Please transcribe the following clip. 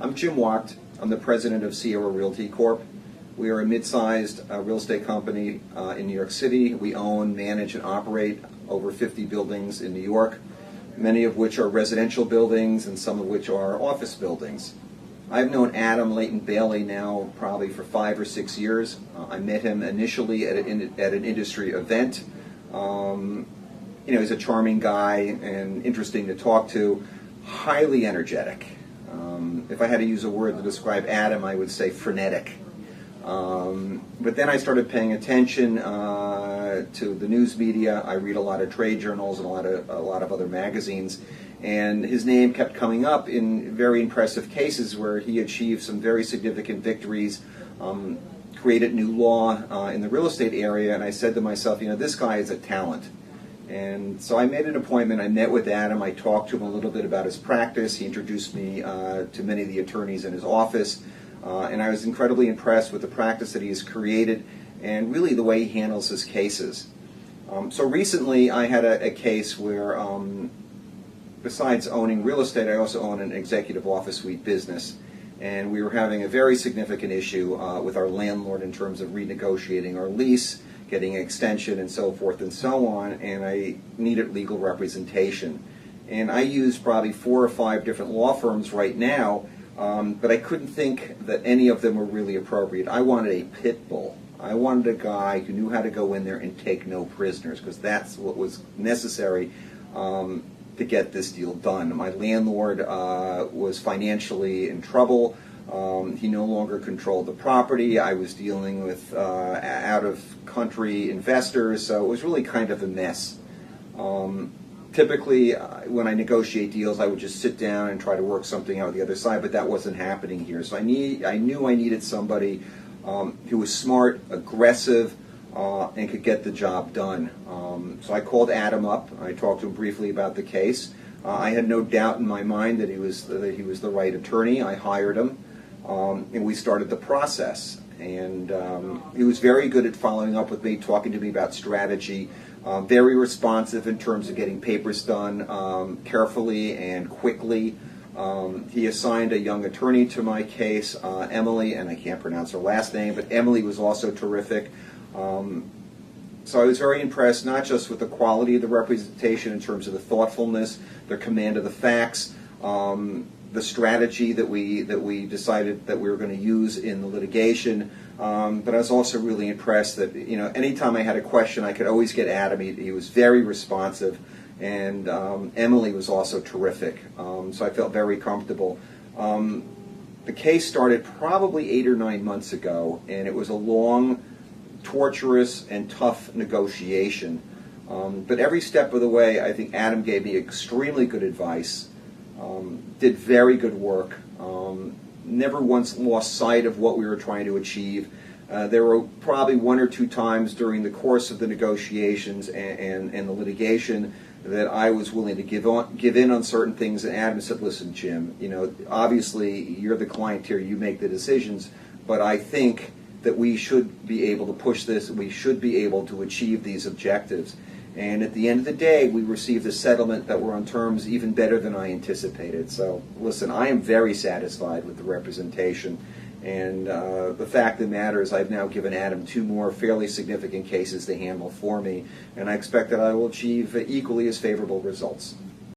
I'm Jim Wacht. I'm the president of Sierra Realty Corp. We are a mid-sized real estate company in New York City. We own, manage, and operate over 50 buildings in New York, many of which are residential buildings and some of which are office buildings. I've known Adam Leitman Bailey now probably for 5 or 6 years. I met him initially at an industry event. He's a charming guy and interesting to talk to, highly energetic. If I had to use a word to describe Adam, I would say frenetic. But then I started paying attention to the news media. I read a lot of trade journals and a lot of other magazines, and his name kept coming up in very impressive cases where he achieved some very significant victories, created new law in the real estate area, and I said to myself, this guy is a talent. And so I made an appointment. I met with Adam. I talked to him a little bit about his practice. He introduced me to many of the attorneys in his office. And I was incredibly impressed with the practice that he has created and really the way he handles his cases. So recently I had a case where besides owning real estate, I also own an executive office suite business. And we were having a very significant issue with our landlord in terms of renegotiating our lease, getting an extension, and so forth and so on, and I needed legal representation. And I use probably 4 or 5 different law firms right now, but I couldn't think that any of them were really appropriate. I wanted a pit bull. I wanted a guy who knew how to go in there and take no prisoners, because that's what was necessary to get this deal done. My landlord was financially in trouble. He no longer controlled the property. I was dealing with out-of-country investors, so it was really kind of a mess. Typically, when I negotiate deals, I would just sit down and try to work something out the other side, but that wasn't happening here. So I knew I needed somebody who was smart, aggressive, and could get the job done. So I called Adam up. I talked to him briefly about the case. I had no doubt in my mind that he was the right attorney. I hired him. And we started the process, and he was very good at following up with me, talking to me about strategy, very responsive in terms of getting papers done carefully and quickly. He assigned a young attorney to my case, Emily, and I can't pronounce her last name, but Emily was also terrific. So I was very impressed, not just with the quality of the representation in terms of the thoughtfulness, their command of the facts, the strategy that we decided that we were going to use in the litigation, but I was also really impressed that anytime I had a question, I could always get Adam. He was very responsive, and Emily was also terrific. So I felt very comfortable. The case started probably 8 or 9 months ago, and it was a long, torturous, and tough negotiation. But every step of the way, I think Adam gave me extremely good advice. Did very good work, never once lost sight of what we were trying to achieve. There were probably 1 or 2 times during the course of the negotiations and the litigation that I was willing to give in on certain things, and Adam said, listen, Jim, obviously you're the client here, you make the decisions, but I think that we should be able to push this, we should be able to achieve these objectives. And at the end of the day, we received a settlement that were on terms even better than I anticipated. So, listen, I am very satisfied with the representation. And the fact of the matter is I've now given Adam 2 more fairly significant cases to handle for me. And I expect that I will achieve equally as favorable results.